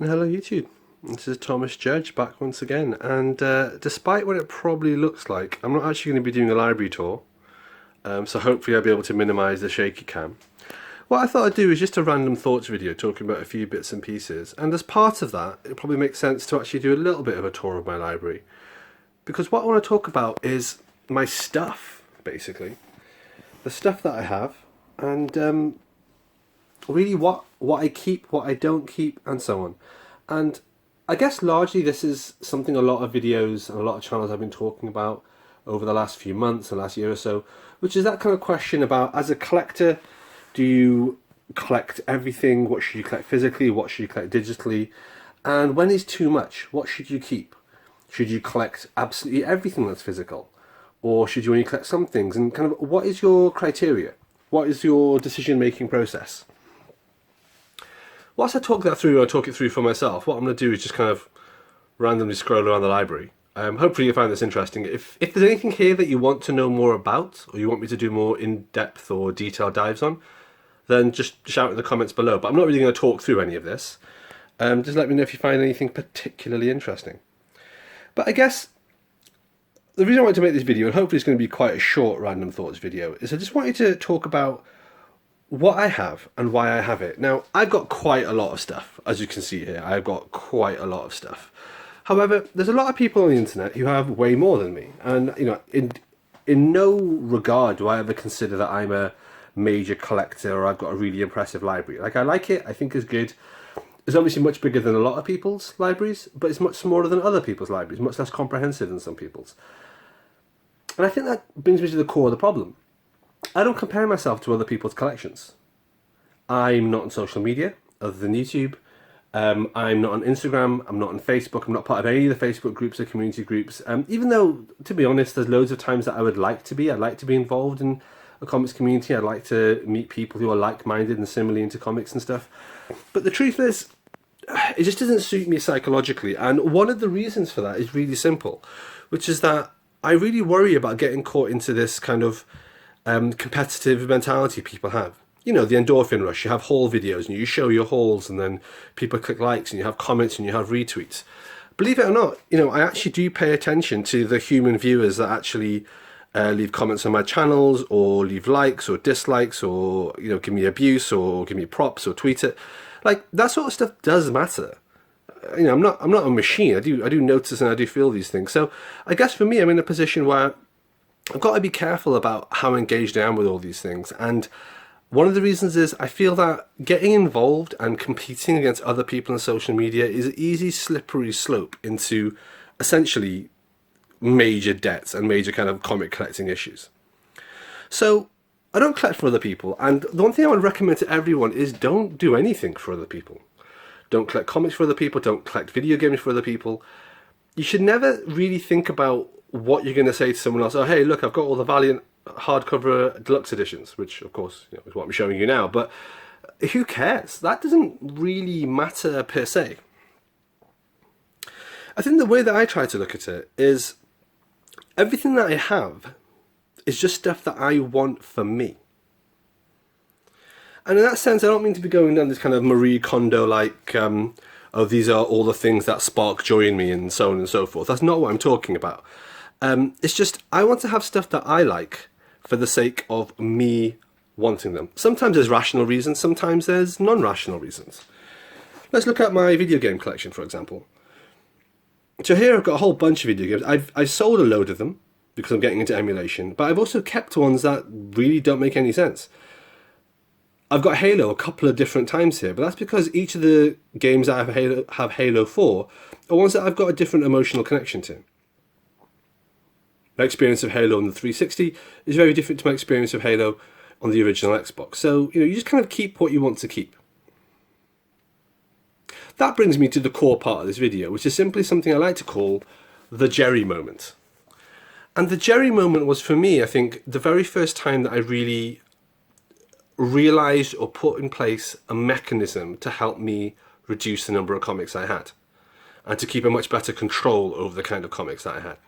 And hello YouTube, this is Thomas Judge back once again, and despite what it probably looks like, I'm not actually going to be doing a library tour, so hopefully I'll be able to minimise the shaky cam. What I thought I'd do is just a random thoughts video talking about a few bits and pieces, and as part of that it probably makes sense to actually do a little bit of a tour of my library, because what I want to talk about is my stuff, basically. The stuff that I have, and really what I keep, what I don't keep, and so on. And I guess largely this is something a lot of videos and a lot of channels have been talking about over the last few months and last year or so, which is that kind of question about, as a collector, do you collect everything? What should you collect physically? What should you collect digitally? And when is too much? What should you keep? Should you collect absolutely everything that's physical? Or should you only collect some things? And kind of what is your criteria? What is your decision-making process? Whilst I talk that through, I talk it through for myself, what I'm going to do is just kind of randomly scroll around the library. Hopefully you find this interesting. If there's anything here that you want to know more about, or you want me to do more in-depth or detailed dives on, then just shout in the comments below. But I'm not really going to talk through any of this. Just let me know if you find anything particularly interesting. But I guess the reason I wanted to make this video, and hopefully it's going to be quite a short random thoughts video, is I just wanted to talk about what I have and why I have it. Now, I've got quite a lot of stuff, as you can see here. I've got quite a lot of stuff. However, there's a lot of people on the internet who have way more than me, and in no regard do I ever consider that I'm a major collector or I've got a really impressive library. Like, I like it, I think it's good. It's obviously much bigger than a lot of people's libraries, but it's much smaller than other people's libraries, much less comprehensive than some people's. And I think that brings me to the core of the problem. I don't compare myself to other people's collections. I'm not on social media other than YouTube. I'm not on Instagram. I'm not on Facebook. I'm not part of any of the Facebook groups or community groups. Even though, to be honest, there's loads of times that I would like to be. I'd like to be involved in a comics community. I'd like to meet people who are like-minded and similarly into comics and stuff. But the truth is, it just doesn't suit me psychologically. And one of the reasons for that is really simple, which is that I really worry about getting caught into this kind of competitive mentality people have. You know, the endorphin rush. You have haul videos and you show your hauls, and then people click likes, and you have comments and you have retweets. Believe it or not, I actually do pay attention to the human viewers that actually leave comments on my channels, or leave likes or dislikes, or give me abuse or give me props or tweet it. Like, that sort of stuff does matter. I'm not a machine. I do notice and I do feel these things. So I guess for me, I'm in a position where I've got to be careful about how engaged I am with all these things. And one of the reasons is I feel that getting involved and competing against other people on social media is an easy, slippery slope into essentially major debts and major kind of comic collecting issues. So I don't collect for other people. And the one thing I would recommend to everyone is don't do anything for other people. Don't collect comics for other people. Don't collect video games for other people. You should never really think about what you're going to say to someone else. Oh, hey, look, I've got all the Valiant hardcover deluxe editions, which of course is what I'm showing you now, but who cares? That doesn't really matter per se. I think the way that I try to look at it is everything that I have is just stuff that I want for me. And in that sense, I don't mean to be going down this kind of Marie Kondo like, oh, these are all the things that spark joy in me and so on and so forth. That's not what I'm talking about. It's just, I want to have stuff that I like for the sake of me wanting them. Sometimes there's rational reasons, sometimes there's non-rational reasons. Let's look at my video game collection, for example. So here I've got a whole bunch of video games. I've sold a load of them because I'm getting into emulation, but I've also kept ones that really don't make any sense. I've got Halo a couple of different times here, but that's because each of the games that I have Halo for are ones that I've got a different emotional connection to. My experience of Halo on the 360 is very different to my experience of Halo on the original Xbox. So, you just kind of keep what you want to keep. That brings me to the core part of this video, which is simply something I like to call the Gerry moment. And the Gerry moment was, for me, I think, the very first time that I really realised or put in place a mechanism to help me reduce the number of comics I had, and to keep a much better control over the kind of comics that I had.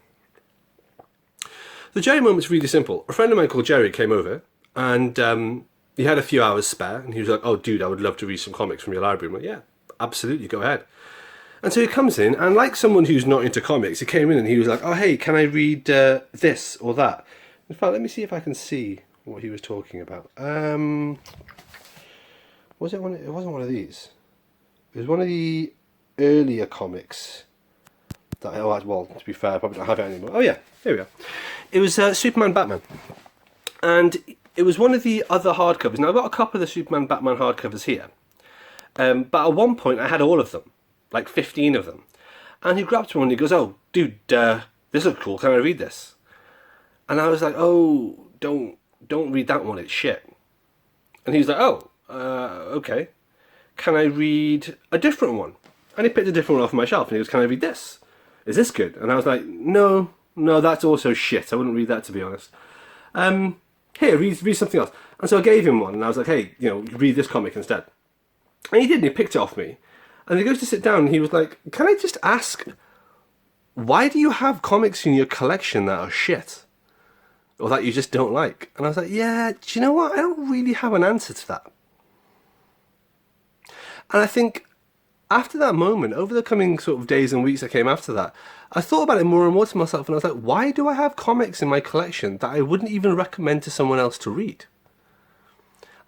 The Gerry moment's really simple. A friend of mine called Gerry came over, and he had a few hours spare, and he was like, oh dude, I would love to read some comics from your library. I'm like, yeah, absolutely, go ahead. And so he comes in, and like someone who's not into comics, he came in and he was like, "Oh, hey, can I read this or that?" In fact, let me see if I can see what he was talking about. Was it one? It wasn't one of these. It was one of the earlier comics. That well, to be fair, I probably don't have it anymore. Oh yeah, here we are. It was Superman Batman, and it was one of the other hardcovers. Now I've got a couple of the Superman Batman hardcovers here, but at one point I had all of them, like 15 of them. And he grabbed one and he goes, "Oh, dude, this looks cool. Can I read this?" And I was like, "Oh, don't read that one. It's shit." And he was like, "Oh, okay. Can I read a different one?" And he picked a different one off my shelf and he goes, "Can I read this? Is this good?" And I was like, No, that's also shit. I wouldn't read that, to be honest. Here, read something else." And so I gave him one and I was like, "Hey, read this comic instead." And he did, and he picked it off me. And he goes to sit down and he was like, "Can I just ask, why do you have comics in your collection that are shit? Or that you just don't like?" And I was like, "Yeah, do you know what? I don't really have an answer to that." And I think after that moment, over the coming sort of days and weeks that came after that, I thought about it more and more to myself, and I was like, why do I have comics in my collection that I wouldn't even recommend to someone else to read?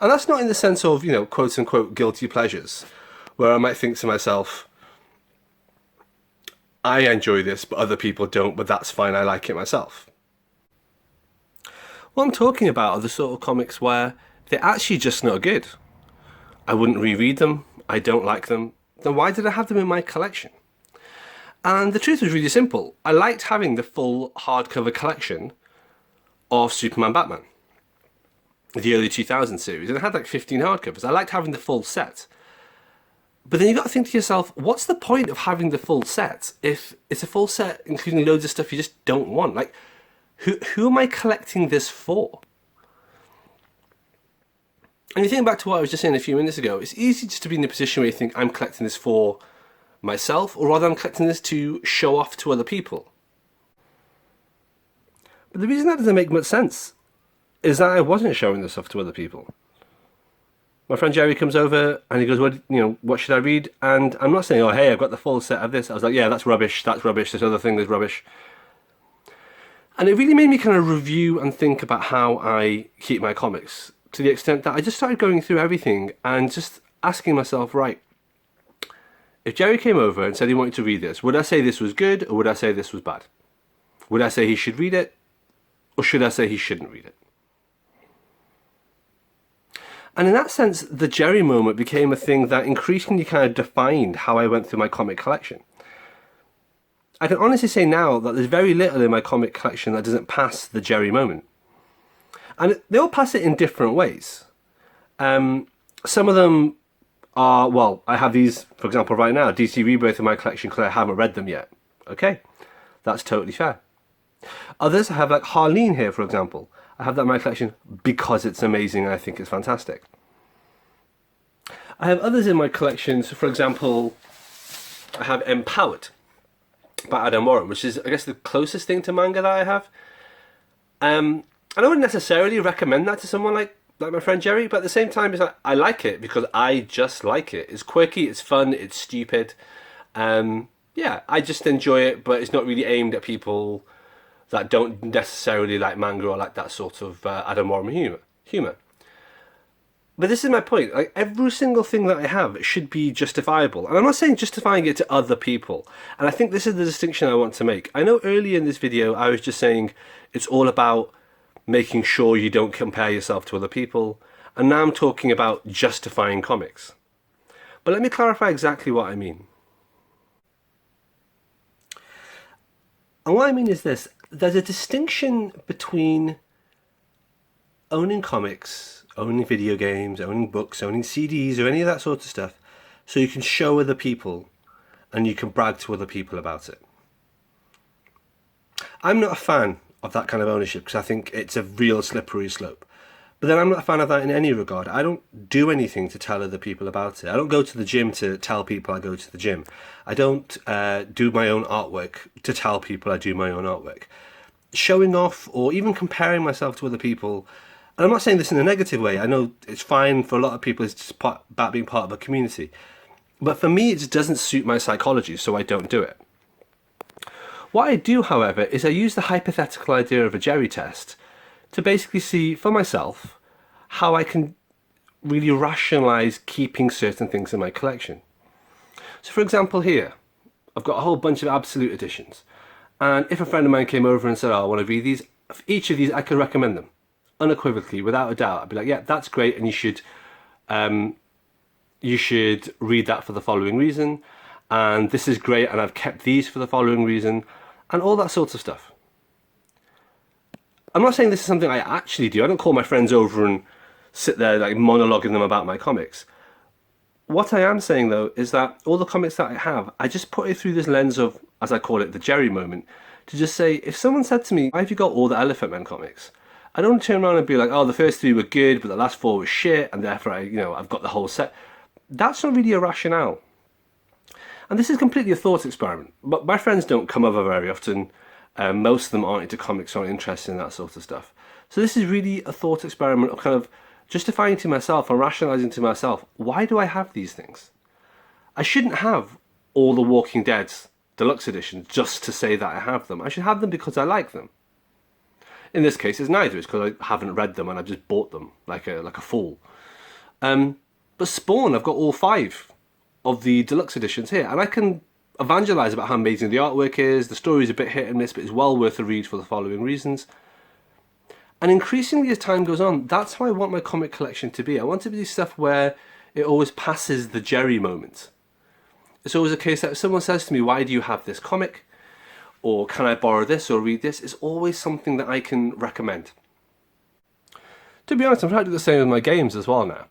And that's not in the sense of, quote unquote, guilty pleasures, where I might think to myself, I enjoy this, but other people don't, but that's fine, I like it myself. What I'm talking about are the sort of comics where they're actually just not good. I wouldn't reread them, I don't like them, then why did I have them in my collection? And the truth was really simple. I liked having the full hardcover collection of Superman Batman, the early 2000s series, and I had like 15 hardcovers. I liked having the full set. But then you got to think to yourself, what's the point of having the full set if it's a full set including loads of stuff you just don't want? Like, who am I collecting this for? And you think back to what I was just saying a few minutes ago, it's easy just to be in the position where you think, I'm collecting this for myself, or rather I'm collecting this to show off to other people. But the reason that doesn't make much sense is that I wasn't showing this off to other people. My friend Gerry comes over and he goes, what should I read? And I'm not saying, oh, hey, I've got the full set of this. I was like, yeah, that's rubbish, this other thing is rubbish. And it really made me kind of review and think about how I keep my comics, to the extent that I just started going through everything and just asking myself, right, if Gerry came over and said he wanted to read this, would I say this was good or would I say this was bad? Would I say he should read it or should I say he shouldn't read it? And in that sense, the Gerry moment became a thing that increasingly kind of defined how I went through my comic collection. I can honestly say now that there's very little in my comic collection that doesn't pass the Gerry moment. And they all pass it in different ways. Some of them are, well, I have these, for example, right now, DC Rebirth in my collection because I haven't read them yet. Okay, that's totally fair. Others, I have like Harleen here, for example. I have that in my collection because it's amazing and I think it's fantastic. I have others in my collection, so for example, I have Empowered by Adam Warren, which is, I guess, the closest thing to manga that I have. And I wouldn't necessarily recommend that to someone like my friend Gerry, but at the same time, it's like, I like it because I just like it. It's quirky, it's fun, it's stupid. Yeah, I just enjoy it, but it's not really aimed at people that don't necessarily like manga or like that sort of Adam Warren humor. But this is my point. Like, every single thing that I have should be justifiable. And I'm not saying justifying it to other people. And I think this is the distinction I want to make. I know earlier in this video I was just saying it's all about making sure you don't compare yourself to other people. And now I'm talking about justifying comics. But let me clarify exactly what I mean. And what I mean is this. There's a distinction between owning comics, owning video games, owning books, owning CDs, or any of that sort of stuff, so you can show other people and you can brag to other people about it. I'm not a fan of that kind of ownership because I think it's a real slippery slope. But then I'm not a fan of that in any regard. I don't do anything to tell other people about it. I don't go to the gym to tell people I go to the gym. I don't do my own artwork to tell people I do my own artwork. Showing off or even comparing myself to other people, and I'm not saying this in a negative way, I know it's fine for a lot of people, it's just about being part of a community. But for me, it just doesn't suit my psychology, so I don't do it. What I do, however, is I use the hypothetical idea of a Gerry test to basically see for myself how I can really rationalize keeping certain things in my collection. So for example here, I've got a whole bunch of absolute editions. And if a friend of mine came over and said, oh, I want to read these, for each of these I could recommend them. Unequivocally, without a doubt. I'd be like, yeah, that's great, and you should read that for the following reason. And this is great, and I've kept these for the following reason. And all that sort of stuff. I'm not saying this is something I actually do. I don't call my friends over and sit there like monologuing them about my comics. What I am saying though is that all the comics that I have, I just put it through this lens of, as I call it, the Gerry moment, to just say, if someone said to me, why have you got all the Elephant Men comics? I don't turn around and be like, oh, the first 3 were good, but the last 4 were shit, and therefore I've got the whole set. That's not really a rationale. And this is completely a thought experiment. But my friends don't come over very often. Most of them aren't into comics, aren't interested in that sort of stuff. So this is really a thought experiment of kind of justifying to myself and rationalizing to myself, why do I have these things? I shouldn't have all the Walking Dead's deluxe editions just to say that I have them. I should have them because I like them. In this case, it's neither. It's because I haven't read them and I've just bought them like a fool. But Spawn, I've got all 5 of the deluxe editions here, and I can evangelize about how amazing the artwork is. The story's a bit hit and miss, but it's well worth a read for the following reasons. And increasingly as time goes on, that's how I want my comic collection to be. I want it to be stuff where it always passes the Gerry moment. It's always a case that if someone says to me, why do you have this comic? Or can I borrow this or read this? It's always something that I can recommend. To be honest, I'm trying to do the same with my games as well now.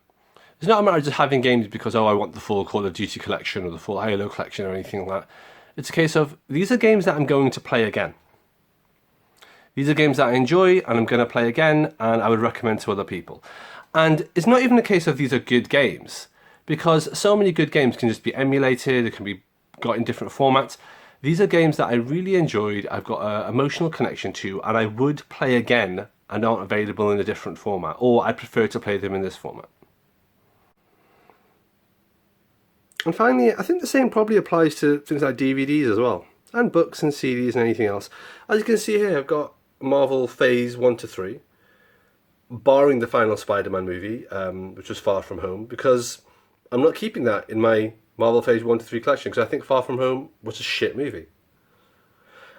It's not a matter of just having games because, oh, I want the full Call of Duty collection or the full Halo collection or anything like that. It's a case of, these are games that I'm going to play again. These are games that I enjoy and I'm going to play again, and I would recommend to other people. And it's not even a case of these are good games, because so many good games can just be emulated, it can be got in different formats. These are games that I really enjoyed, I've got an emotional connection to, and I would play again and aren't available in a different format, or I prefer to play them in this format. And finally, I think the same probably applies to things like DVDs as well, and books and CDs and anything else. As you can see here, I've got Marvel Phase 1 to 3, barring the final Spider-Man movie, which was Far From Home, because I'm not keeping that in my Marvel Phase 1 to 3 collection, because I think Far From Home was a shit movie.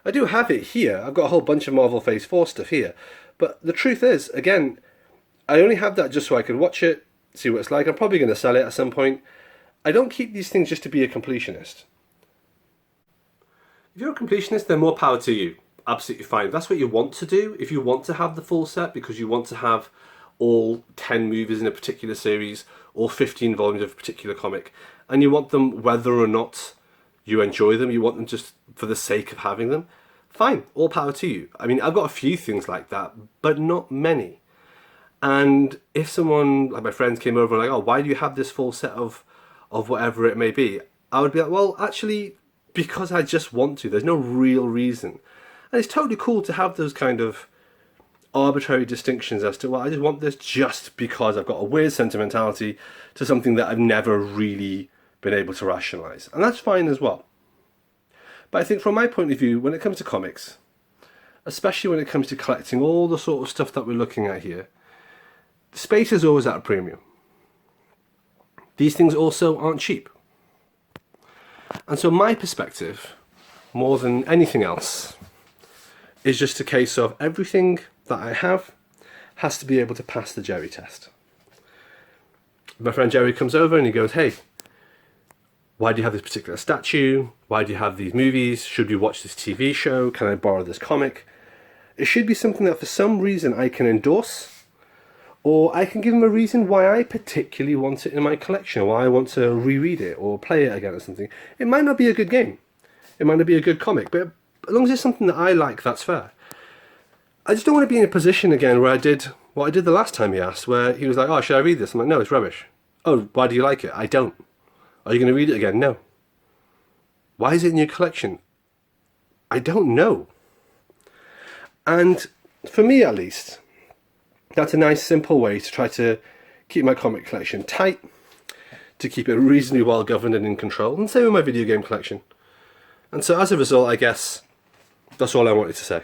I do have it here. I've got a whole bunch of Marvel Phase 4 stuff here. But the truth is, again, I only have that just so I can watch it, see what it's like. I'm probably going to sell it at some point. I don't keep these things just to be a completionist. If you're a completionist, then more power to you. Absolutely fine. If that's what you want to do, if you want to have the full set because you want to have all 10 movies in a particular series or 15 volumes of a particular comic, and you want them whether or not you enjoy them, you want them just for the sake of having them, fine, all power to you. I mean, I've got a few things like that, but not many. And if someone, like my friends came over and like, oh, why do you have this full set of whatever it may be? I would be like, well, actually, because I just want to. There's no real reason. And it's totally cool to have those kind of arbitrary distinctions as to, well, I just want this just because I've got a weird sentimentality to something that I've never really been able to rationalize. And that's fine as well. But I think from my point of view, when it comes to comics, especially when it comes to collecting all the sort of stuff that we're looking at here, space is always at a premium. These things also aren't cheap. And so my perspective, more than anything else, is just a case of everything that I have has to be able to pass the Gerry test. My friend Gerry comes over and he goes, hey, why do you have this particular statue? Why do you have these movies? Should we watch this TV show? Can I borrow this comic? It should be something that for some reason I can endorse, or I can give him a reason why I particularly want it in my collection, or why I want to reread it or play it again or something. It might not be a good game. It might not be a good comic, but as long as it's something that I like, that's fair. I just don't want to be in a position again where I did what I did the last time he asked, where he was like, oh, should I read this? I'm like, no, it's rubbish. Oh, why do you like it? I don't. Are you going to read it again? No. Why is it in your collection? I don't know. And for me, at least, that's a nice, simple way to try to keep my comic collection tight, to keep it reasonably well governed and in control, and same with my video game collection. And so as a result, I guess that's all I wanted to say.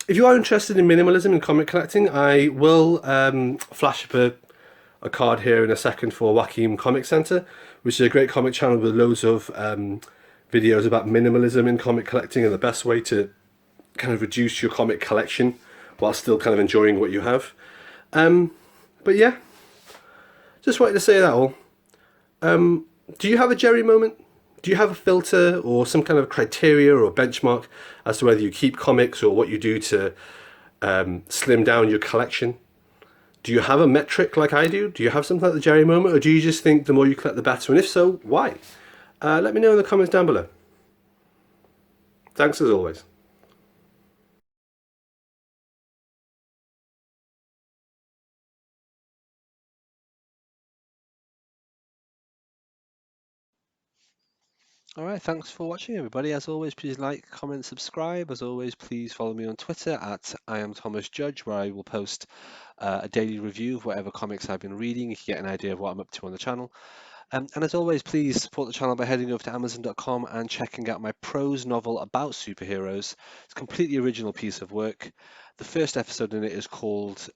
If you are interested in minimalism and comic collecting, I will flash up a card here in a second for Joachim Comic Center, which is a great comic channel with loads of videos about minimalism in comic collecting and the best way to kind of reduce your comic collection while still kind of enjoying what you have. But yeah, just wanted to say that all. Do you have a Gerry moment? Do you have a filter or some kind of criteria or benchmark as to whether you keep comics or what you do to slim down your collection? Do you have a metric like I do? Do you have something like the Gerry moment, or do you just think the more you collect the better? And if so, why? Let me know in the comments down below. Thanks as always. All right, thanks for watching, everybody. As always, please like, comment, subscribe. As always, please follow me on Twitter at I am Thomas Judge, where I will post a daily review of whatever comics I've been reading. You can get an idea of what I'm up to on the channel. And as always, please support the channel by heading over to Amazon.com and checking out my prose novel about superheroes. It's a completely original piece of work. The first episode in it is called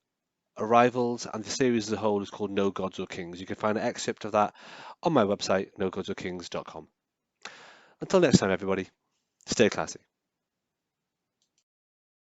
Arrivals, and the series as a whole is called No Gods or Kings. You can find an excerpt of that on my website, nogodsorkings.com. Until next time, everybody, stay classy.